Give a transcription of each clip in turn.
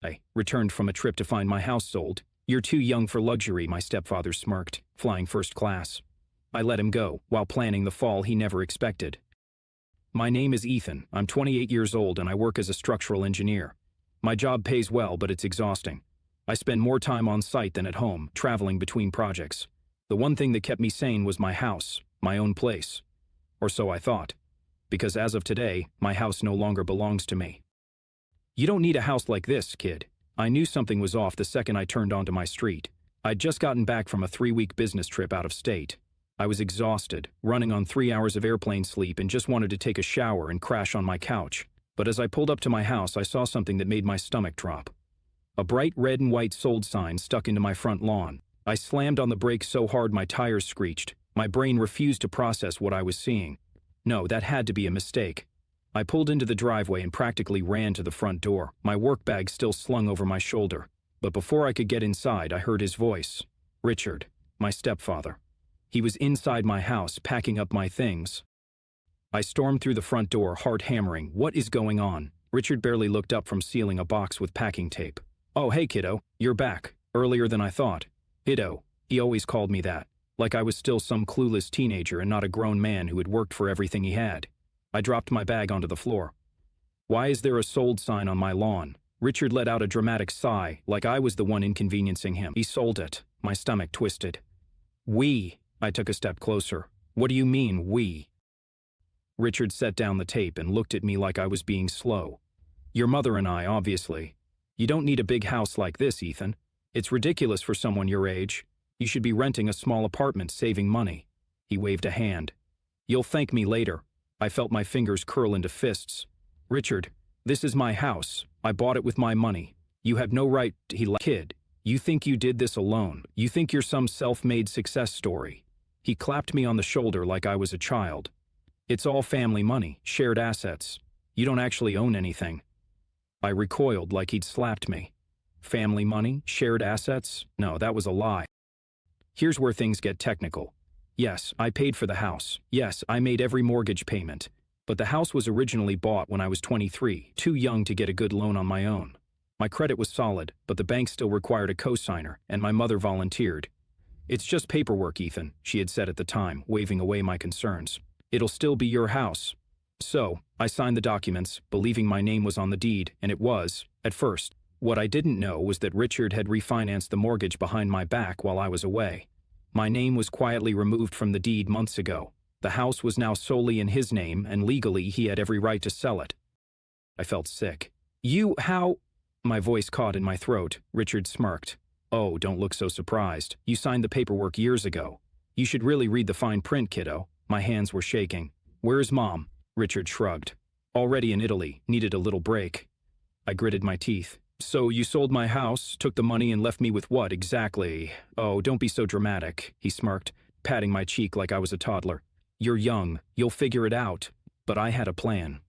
I returned from a trip to find my house sold. You're too young for luxury, my stepfather smirked, flying first class. I let him go, while planning the fall he never expected. My name is Ethan, I'm 28 years old and I work as a structural engineer. My job pays well, but it's exhausting. I spend more time on site than at home, traveling between projects. The one thing that kept me sane was my house, my own place. Or so I thought. Because as of today, my house no longer belongs to me. You don't need a house like this, kid. I knew something was off the second I turned onto my street. I'd just gotten back from a 3-week business trip out of state. I was exhausted, running on 3 hours of airplane sleep and just wanted to take a shower and crash on my couch. But as I pulled up to my house, I saw something that made my stomach drop. A bright red and white sold sign stuck into my front lawn. I slammed on the brakes so hard my tires screeched. My brain refused to process what I was seeing. No, that had to be a mistake. I pulled into the driveway and practically ran to the front door, my work bag still slung over my shoulder. But before I could get inside, I heard his voice. Richard, my stepfather. He was inside my house, packing up my things. I stormed through the front door, heart hammering. What is going on? Richard barely looked up from sealing a box with packing tape. Oh, hey, kiddo, you're back. Earlier than I thought. Kiddo. He always called me that. Like I was still some clueless teenager and not a grown man who had worked for everything he had. I dropped my bag onto the floor. Why is there a sold sign on my lawn? Richard let out a dramatic sigh, like I was the one inconveniencing him. He sold it. My stomach twisted. We. I took a step closer. What do you mean, we? Richard set down the tape and looked at me like I was being slow. Your mother and I, obviously. You don't need a big house like this, Ethan. It's ridiculous for someone your age. You should be renting a small apartment, saving money. He waved a hand. You'll thank me later. I felt my fingers curl into fists. Richard, this is my house. I bought it with my money. You have no right to... Kid, you think you did this alone. You think you're some self-made success story. He clapped me on the shoulder like I was a child. It's all family money, shared assets. You don't actually own anything. I recoiled like he'd slapped me. Family money, shared assets? No, that was a lie. Here's where things get technical. Yes, I paid for the house. Yes, I made every mortgage payment. But the house was originally bought when I was 23, too young to get a good loan on my own. My credit was solid, but the bank still required a co-signer, and my mother volunteered. It's just paperwork, Ethan, she had said at the time, waving away my concerns. It'll still be your house. So, I signed the documents, believing my name was on the deed, and it was, at first. What I didn't know was that Richard had refinanced the mortgage behind my back while I was away. My name was quietly removed from the deed months ago. The house was now solely in his name, and legally he had every right to sell it. I felt sick. How? My voice caught in my throat. Richard smirked. Oh, don't look so surprised. You signed the paperwork years ago. You should really read the fine print, kiddo. My hands were shaking. Where's Mom? Richard shrugged. Already in Italy, needed a little break. I gritted my teeth. So you sold my house, took the money and left me with what exactly? Oh, don't be so dramatic, he smirked, patting my cheek like I was a toddler. You're young, you'll figure it out. But I had a plan.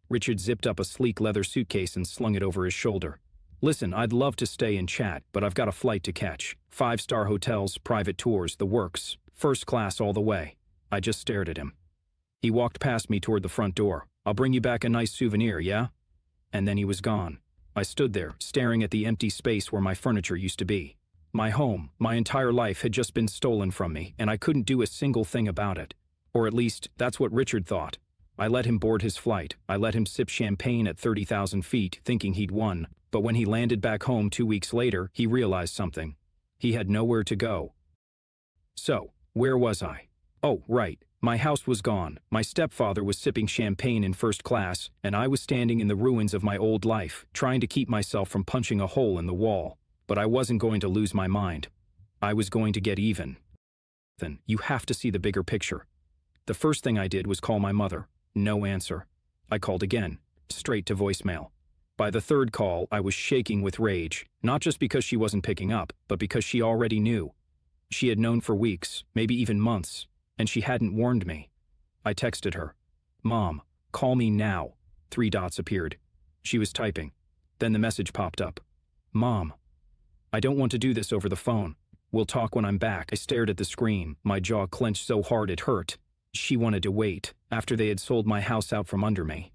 Richard zipped up a sleek leather suitcase and slung it over his shoulder. Listen, I'd love to stay and chat, but I've got a flight to catch. 5-star hotels, private tours, the works. First class all the way. I just stared at him. He walked past me toward the front door. I'll bring you back a nice souvenir, yeah? And then he was gone. I stood there, staring at the empty space where my furniture used to be. My home, my entire life had just been stolen from me, and I couldn't do a single thing about it. Or at least, that's what Richard thought. I let him board his flight. I let him sip champagne at 30,000 feet, thinking he'd won. But when he landed back home 2 weeks later, he realized something. He had nowhere to go. So, where was I? Oh, right. My house was gone. My stepfather was sipping champagne in first class, and I was standing in the ruins of my old life, trying to keep myself from punching a hole in the wall. But I wasn't going to lose my mind. I was going to get even. Then, you have to see the bigger picture. The first thing I did was call my mother. No answer. I called again, straight to voicemail. By the third call, I was shaking with rage, not just because she wasn't picking up, but because she already knew. She had known for weeks, maybe even months, and she hadn't warned me. I texted her. Mom, call me now. 3 dots appeared. She was typing. Then the message popped up. Mom, I don't want to do this over the phone. We'll talk when I'm back. I stared at the screen, my jaw clenched so hard it hurt. She wanted to wait, after they had sold my house out from under me.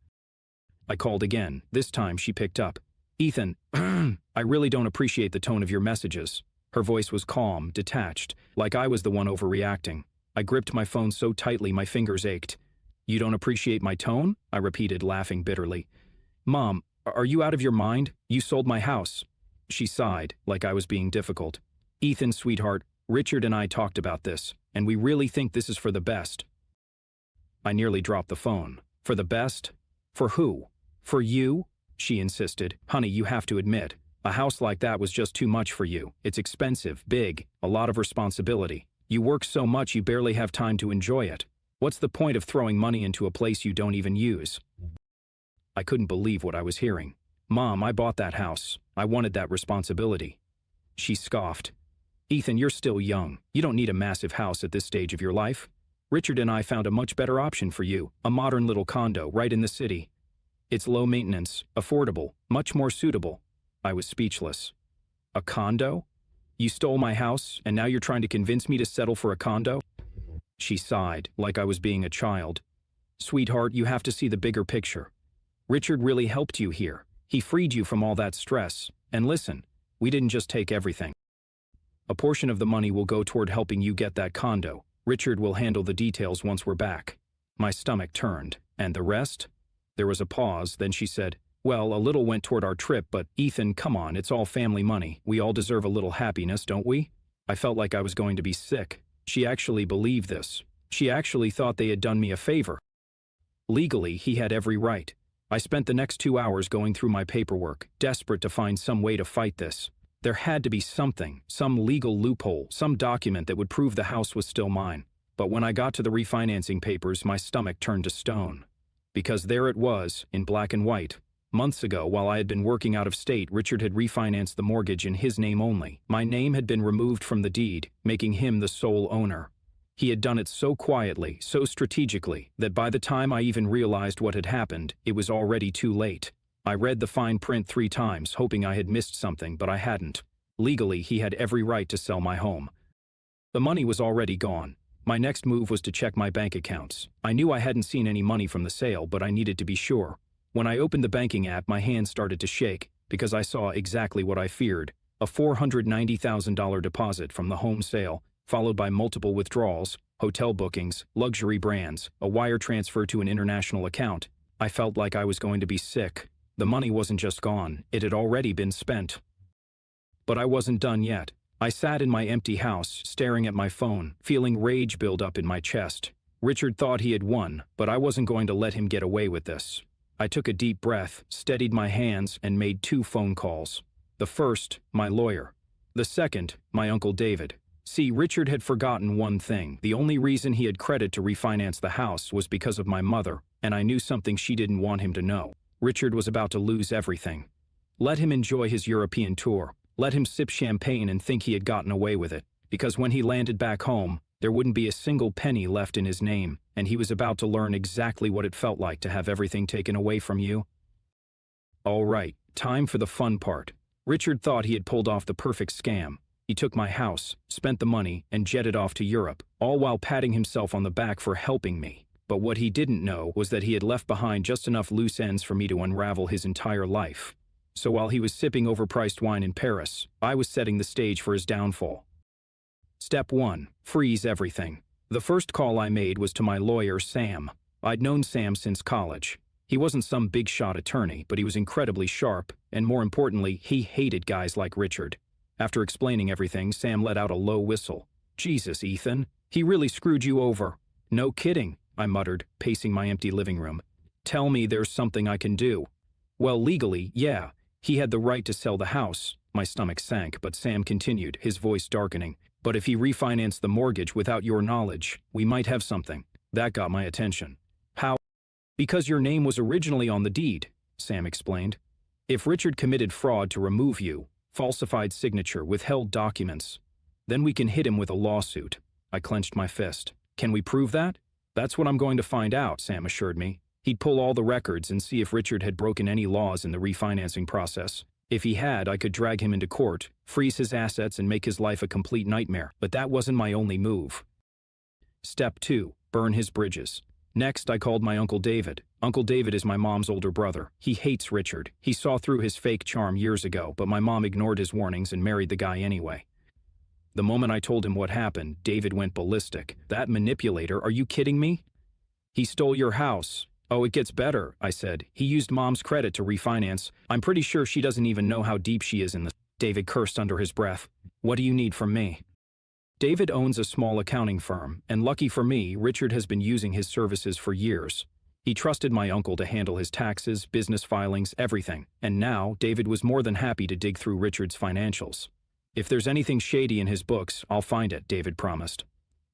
I called again. This time she picked up. Ethan, I really don't appreciate the tone of your messages. Her voice was calm, detached, like I was the one overreacting. I gripped my phone so tightly my fingers ached. You don't appreciate my tone? I repeated, laughing bitterly. Mom, are you out of your mind? You sold my house. She sighed, like I was being difficult. Ethan, sweetheart, Richard and I talked about this, and we really think this is for the best. I nearly dropped the phone. For the best? For who? For you? She insisted. Honey, you have to admit, a house like that was just too much for you. It's expensive, big, a lot of responsibility. You work so much you barely have time to enjoy it. What's the point of throwing money into a place you don't even use? I couldn't believe what I was hearing. Mom, I bought that house. I wanted that responsibility. She scoffed. Ethan, you're still young. You don't need a massive house at this stage of your life. Richard and I found a much better option for you, a modern little condo right in the city. It's low maintenance, affordable, much more suitable. I was speechless. A condo? You stole my house, and now you're trying to convince me to settle for a condo? She sighed, like I was being a child. Sweetheart, you have to see the bigger picture. Richard really helped you here. He freed you from all that stress. And listen, we didn't just take everything. A portion of the money will go toward helping you get that condo. Richard will handle the details once we're back. My stomach turned. And the rest? There was a pause, then she said, well, a little went toward our trip, but Ethan, come on, it's all family money. We all deserve a little happiness, don't we? I felt like I was going to be sick. She actually believed this. She actually thought they had done me a favor. Legally, he had every right. I spent the next 2 hours going through my paperwork, desperate to find some way to fight this. There had to be something, some legal loophole, some document that would prove the house was still mine. But when I got to the refinancing papers, my stomach turned to stone. Because there it was, in black and white. Months ago, while I had been working out of state, Richard had refinanced the mortgage in his name only. My name had been removed from the deed, making him the sole owner. He had done it so quietly, so strategically, that by the time I even realized what had happened, it was already too late. I read the fine print 3 times, hoping I had missed something, but I hadn't. Legally, he had every right to sell my home. The money was already gone. My next move was to check my bank accounts. I knew I hadn't seen any money from the sale, but I needed to be sure. When I opened the banking app, my hands started to shake, because I saw exactly what I feared. A $490,000 deposit from the home sale, followed by multiple withdrawals, hotel bookings, luxury brands, a wire transfer to an international account. I felt like I was going to be sick. The money wasn't just gone, it had already been spent. But I wasn't done yet. I sat in my empty house, staring at my phone, feeling rage build up in my chest. Richard thought he had won, but I wasn't going to let him get away with this. I took a deep breath, steadied my hands, and made 2 phone calls. The first, my lawyer. The second, my Uncle David. See, Richard had forgotten one thing. The only reason he had credit to refinance the house was because of my mother, and I knew something she didn't want him to know. Richard was about to lose everything. Let him enjoy his European tour. Let him sip champagne and think he had gotten away with it, because when he landed back home, there wouldn't be a single penny left in his name, and he was about to learn exactly what it felt like to have everything taken away from you. All right, time for the fun part. Richard thought he had pulled off the perfect scam. He took my house, spent the money, and jetted off to Europe, all while patting himself on the back for helping me. But what he didn't know was that he had left behind just enough loose ends for me to unravel his entire life. So while he was sipping overpriced wine in Paris, I was setting the stage for his downfall. Step 1. Freeze everything. The first call I made was to my lawyer, Sam. I'd known Sam since college. He wasn't some big-shot attorney, but he was incredibly sharp, and more importantly, he hated guys like Richard. After explaining everything, Sam let out a low whistle. Jesus, Ethan, he really screwed you over. No kidding, I muttered, pacing my empty living room. Tell me there's something I can do. Well, legally, yeah. He had the right to sell the house. My stomach sank, but Sam continued, his voice darkening. But if he refinanced the mortgage without your knowledge, we might have something. That got my attention. How? Because your name was originally on the deed, Sam explained. If Richard committed fraud to remove you, falsified signature, withheld documents, then we can hit him with a lawsuit. I clenched my fist. Can we prove that? That's what I'm going to find out, Sam assured me. He'd pull all the records and see if Richard had broken any laws in the refinancing process. If he had, I could drag him into court, freeze his assets, and make his life a complete nightmare. But that wasn't my only move. Step 2. Burn his bridges. Next, I called my Uncle David. Uncle David is my mom's older brother. He hates Richard. He saw through his fake charm years ago, but my mom ignored his warnings and married the guy anyway. The moment I told him what happened, David went ballistic. That manipulator, are you kidding me? He stole your house. Oh, it gets better, I said. He used mom's credit to refinance. I'm pretty sure she doesn't even know how deep she is in the... David cursed under his breath. What do you need from me? David owns a small accounting firm, and lucky for me, Richard has been using his services for years. He trusted my uncle to handle his taxes, business filings, everything, and now David was more than happy to dig through Richard's financials. If there's anything shady in his books, I'll find it, David promised.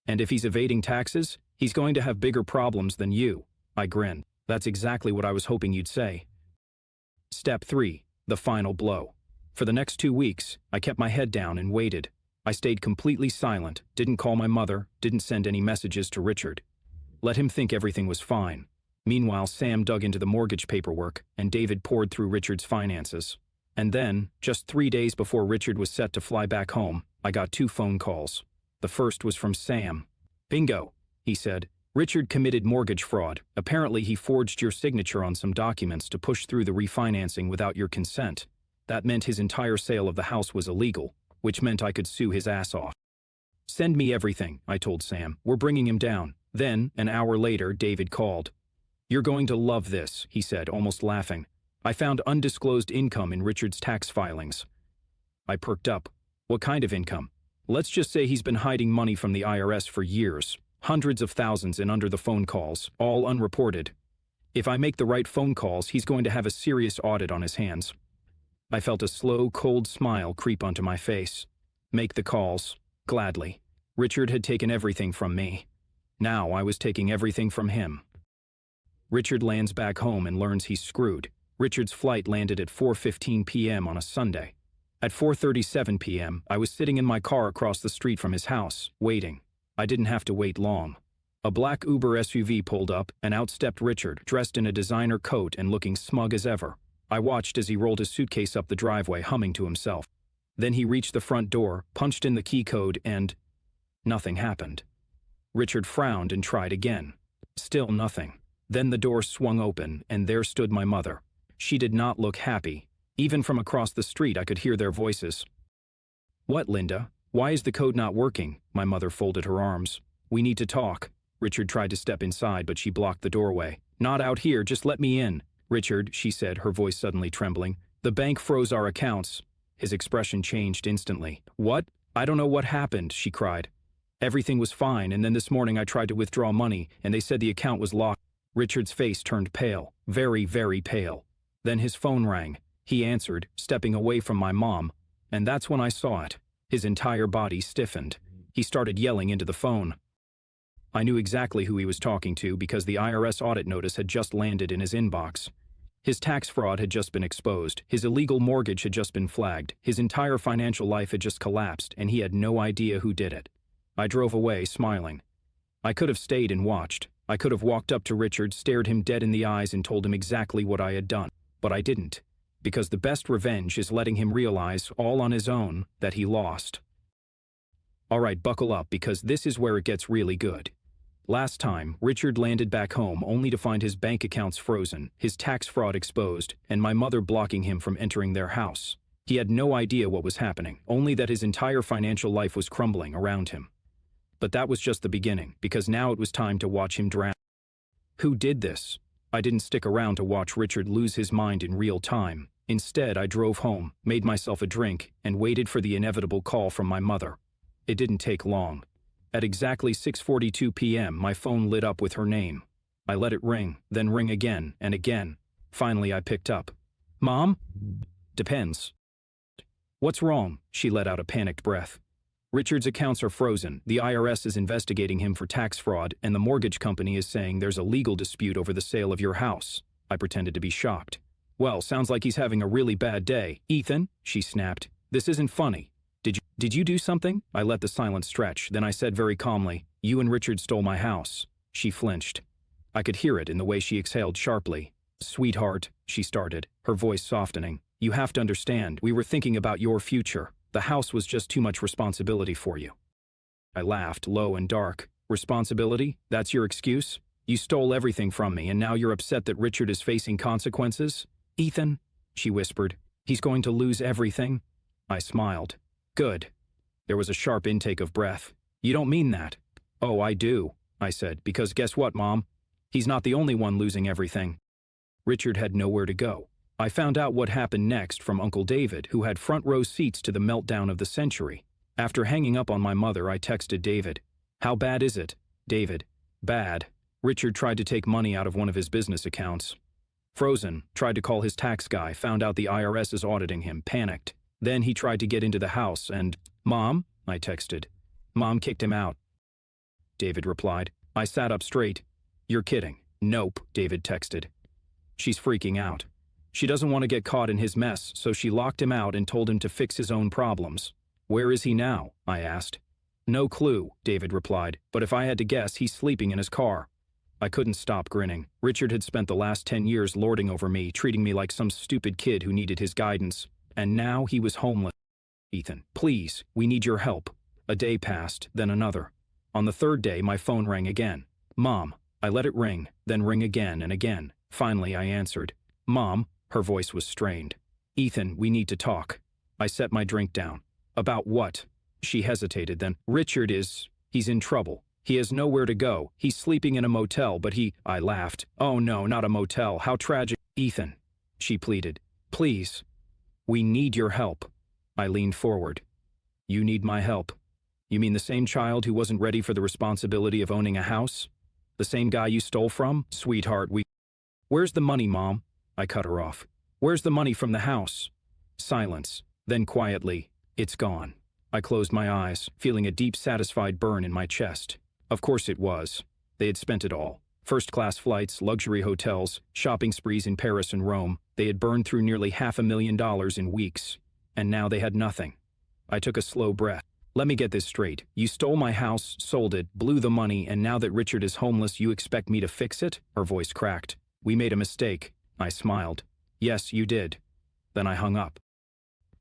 And if he's evading taxes, he's going to have bigger problems than you. I grinned. That's exactly what I was hoping you'd say. Step 3. The final blow. For the next 2 weeks, I kept my head down and waited. I stayed completely silent, didn't call my mother, didn't send any messages to Richard. Let him think everything was fine. Meanwhile, Sam dug into the mortgage paperwork, and David poured through Richard's finances. And then, just 3 days before Richard was set to fly back home, I got 2 phone calls. The first was from Sam. Bingo, he said. Richard committed mortgage fraud. Apparently he forged your signature on some documents to push through the refinancing without your consent. That meant his entire sale of the house was illegal, which meant I could sue his ass off. Send me everything, I told Sam. We're bringing him down. Then, an hour later, David called. You're going to love this, he said, almost laughing. I found undisclosed income in Richard's tax filings. I perked up. What kind of income? Let's just say he's been hiding money from the IRS for years. Hundreds of thousands in under the phone calls, all unreported. If I make the right phone calls, he's going to have a serious audit on his hands. I felt a slow, cold smile creep onto my face. Make the calls. Gladly. Richard had taken everything from me. Now I was taking everything from him. Richard lands back home and learns he's screwed. Richard's flight landed at 4:15 p.m. on a Sunday. At 4:37 p.m., I was sitting in my car across the street from his house, waiting. I didn't have to wait long. A black Uber SUV pulled up, and out stepped Richard, dressed in a designer coat and looking smug as ever. I watched as he rolled his suitcase up the driveway, humming to himself. Then he reached the front door, punched in the key code, and nothing happened. Richard frowned and tried again. Still nothing. Then the door swung open, and there stood my mother. She did not look happy. Even from across the street, I could hear their voices. What, Linda? Why is the code not working? My mother folded her arms. We need to talk. Richard tried to step inside, but she blocked the doorway. Not out here, just let me in. Richard, she said, her voice suddenly trembling. The bank froze our accounts. His expression changed instantly. What? I don't know what happened, she cried. Everything was fine, and then this morning I tried to withdraw money, and they said the account was locked. Richard's face turned pale, very, very pale. Then his phone rang. He answered, stepping away from my mom, and that's when I saw it. His entire body stiffened. He started yelling into the phone. I knew exactly who he was talking to because the IRS audit notice had just landed in his inbox. His tax fraud had just been exposed, his illegal mortgage had just been flagged, his entire financial life had just collapsed, and he had no idea who did it. I drove away, smiling. I could have stayed and watched. I could have walked up to Richard, stared him dead in the eyes, and told him exactly what I had done. But I didn't. Because the best revenge is letting him realize, all on his own, that he lost. All right, buckle up, because this is where it gets really good. Last time, Richard landed back home only to find his bank accounts frozen, his tax fraud exposed, and my mother blocking him from entering their house. He had no idea what was happening, only that his entire financial life was crumbling around him. But that was just the beginning, because now it was time to watch him drown. Who did this? I didn't stick around to watch Richard lose his mind in real time. Instead, I drove home, made myself a drink, and waited for the inevitable call from my mother. It didn't take long. At exactly 6:42 p.m., my phone lit up with her name. I let it ring, then ring again and again. Finally, I picked up. Mom? Depends. What's wrong? She let out a panicked breath. Richard's accounts are frozen, the IRS is investigating him for tax fraud, and the mortgage company is saying there's a legal dispute over the sale of your house. I pretended to be shocked. Well, sounds like he's having a really bad day. Ethan, she snapped, this isn't funny. Did you do something? I let the silence stretch, then I said very calmly, you and Richard stole my house. She flinched. I could hear it in the way she exhaled sharply. Sweetheart, she started, her voice softening. You have to understand, we were thinking about your future. The house was just too much responsibility for you. I laughed, low and dark. Responsibility? That's your excuse? You stole everything from me, and now you're upset that Richard is facing consequences? Ethan, she whispered, he's going to lose everything? I smiled. Good. There was a sharp intake of breath. You don't mean that. Oh, I do, I said, because guess what, Mom? He's not the only one losing everything. Richard had nowhere to go. I found out what happened next from Uncle David, who had front row seats to the meltdown of the century. After hanging up on my mother, I texted David. How bad is it? David. Bad. Richard tried to take money out of one of his business accounts. Frozen. Tried to call his tax guy, found out the IRS is auditing him, panicked. Then he tried to get into the house and, Mom? I texted. Mom kicked him out. David replied. I sat up straight. You're kidding. Nope, David texted. She's freaking out. She doesn't want to get caught in his mess, so she locked him out and told him to fix his own problems. Where is he now? I asked. No clue, David replied, but if I had to guess, he's sleeping in his car. I couldn't stop grinning. Richard had spent the last 10 years lording over me, treating me like some stupid kid who needed his guidance. And now he was homeless. Ethan, please, we need your help. A day passed, then another. On the third day, my phone rang again. Mom. I let it ring, then ring again and again. Finally, I answered. Mom. Her voice was strained. Ethan, we need to talk. I set my drink down. About what? She hesitated, then, he's in trouble. He has nowhere to go. He's sleeping in a motel, but I laughed. Oh no, not a motel. How tragic. Ethan, she pleaded. Please. We need your help. I leaned forward. You need my help? You mean the same child who wasn't ready for the responsibility of owning a house? The same guy you stole from? Sweetheart, Where's the money, Mom? I cut her off. Where's the money from the house? Silence. Then quietly, it's gone. I closed my eyes, feeling a deep, satisfied burn in my chest. Of course it was. They had spent it all. First-class flights, luxury hotels, shopping sprees in Paris and Rome. They had burned through nearly $500,000 in weeks. And now they had nothing. I took a slow breath. Let me get this straight. You stole my house, sold it, blew the money, and now that Richard is homeless, you expect me to fix it? Her voice cracked. We made a mistake. I smiled. Yes, you did. Then I hung up.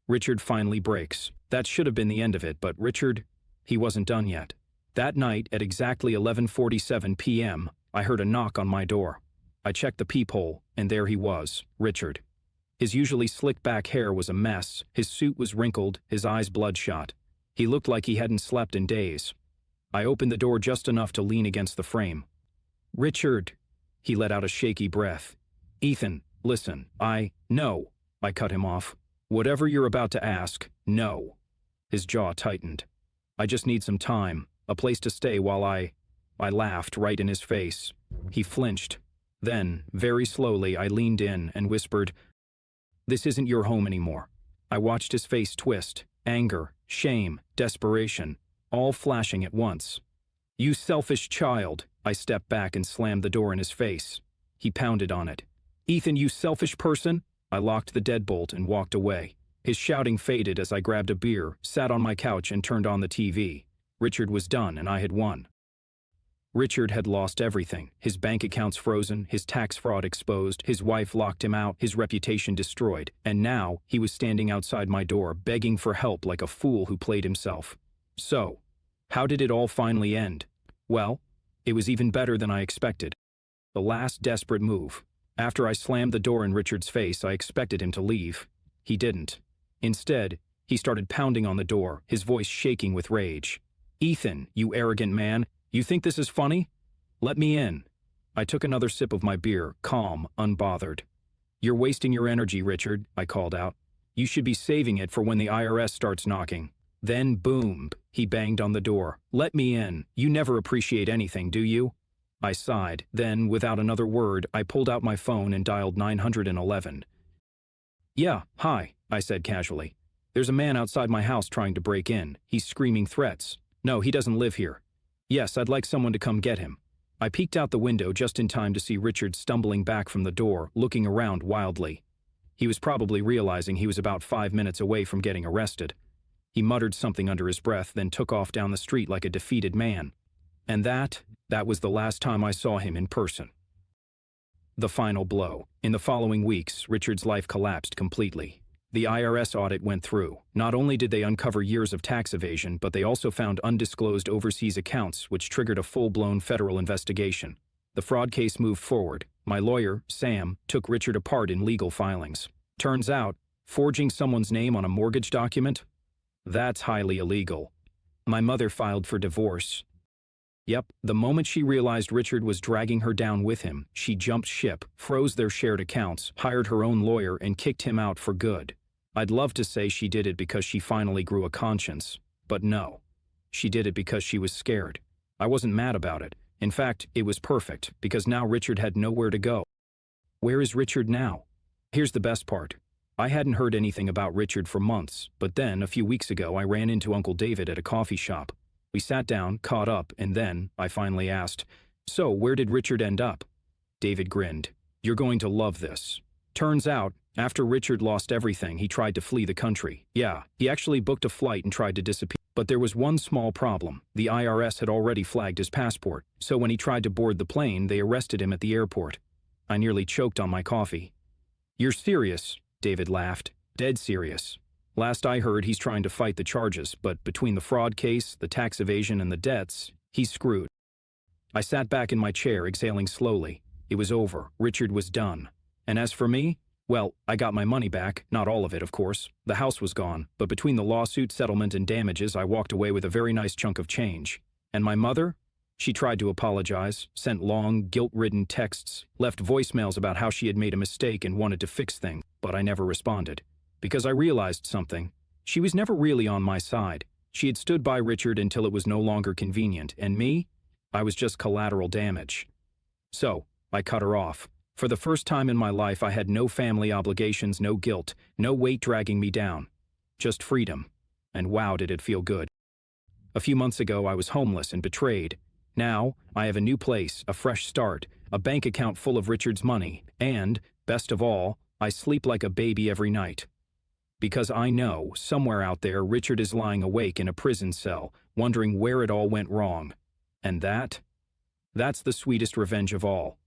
Richard finally breaks. That should have been the end of it, but Richard, he wasn't done yet. That night, at exactly 11:47 p.m., I heard a knock on my door. I checked the peephole, and there he was, Richard. His usually slick-back hair was a mess, his suit was wrinkled, his eyes bloodshot. He looked like he hadn't slept in days. I opened the door just enough to lean against the frame. Richard, he let out a shaky breath. Ethan, listen, no, I cut him off. Whatever you're about to ask, no. His jaw tightened. I just need some time, a place to stay while I laughed right in his face. He flinched. Then, very slowly, I leaned in and whispered, This isn't your home anymore. I watched his face twist, anger, shame, desperation, all flashing at once. You selfish child. I stepped back and slammed the door in his face. He pounded on it. Ethan, you selfish person. I locked the deadbolt and walked away. His shouting faded as I grabbed a beer, sat on my couch and turned on the TV. Richard was done and I had won. Richard had lost everything. His bank accounts frozen, his tax fraud exposed, his wife locked him out, his reputation destroyed, and now he was standing outside my door begging for help like a fool who played himself. So, how did it all finally end? Well, it was even better than I expected. The last desperate move. After I slammed the door in Richard's face, I expected him to leave. He didn't. Instead, he started pounding on the door, his voice shaking with rage. Ethan, you arrogant man, you think this is funny? Let me in. I took another sip of my beer, calm, unbothered. You're wasting your energy, Richard, I called out. You should be saving it for when the IRS starts knocking. Then, boom, he banged on the door. Let me in. You never appreciate anything, do you? I sighed. Then, without another word, I pulled out my phone and dialed 911. Yeah, hi, I said casually. There's a man outside my house trying to break in. He's screaming threats. No, he doesn't live here. Yes, I'd like someone to come get him. I peeked out the window just in time to see Richard stumbling back from the door, looking around wildly. He was probably realizing he was about 5 minutes away from getting arrested. He muttered something under his breath, then took off down the street like a defeated man. And that was the last time I saw him in person. The final blow. In the following weeks, Richard's life collapsed completely. The IRS audit went through. Not only did they uncover years of tax evasion, but they also found undisclosed overseas accounts, which triggered a full-blown federal investigation. The fraud case moved forward. My lawyer, Sam, took Richard apart in legal filings. Turns out, forging someone's name on a mortgage document? That's highly illegal. My mother filed for divorce. Yep, the moment she realized Richard was dragging her down with him, she jumped ship, froze their shared accounts, hired her own lawyer, and kicked him out for good. I'd love to say she did it because she finally grew a conscience, but no. She did it because she was scared. I wasn't mad about it. In fact, it was perfect, because now Richard had nowhere to go. Where is Richard now? Here's the best part. I hadn't heard anything about Richard for months, but then, a few weeks ago, I ran into Uncle David at a coffee shop. We sat down, caught up, and then, I finally asked, "So, where did Richard end up?" David grinned. "You're going to love this. Turns out, after Richard lost everything, he tried to flee the country. Yeah, he actually booked a flight and tried to disappear. But there was one small problem. The IRS had already flagged his passport, so when he tried to board the plane, they arrested him at the airport. I nearly choked on my coffee." "You're serious?" David laughed. "Dead serious. Last I heard, he's trying to fight the charges, but between the fraud case, the tax evasion, and the debts, he's screwed." I sat back in my chair, exhaling slowly. It was over. Richard was done. And as for me, well, I got my money back, not all of it, of course. The house was gone, but between the lawsuit, settlement, and damages, I walked away with a very nice chunk of change. And my mother? She tried to apologize, sent long, guilt-ridden texts, left voicemails about how she had made a mistake and wanted to fix things, but I never responded. Because I realized something. She was never really on my side. She had stood by Richard until it was no longer convenient, and me? I was just collateral damage. So, I cut her off. For the first time in my life, I had no family obligations, no guilt, no weight dragging me down. Just freedom. And wow, did it feel good. A few months ago, I was homeless and betrayed. Now, I have a new place, a fresh start, a bank account full of Richard's money, and, best of all, I sleep like a baby every night. Because I know, somewhere out there, Richard is lying awake in a prison cell, wondering where it all went wrong. And that's the sweetest revenge of all.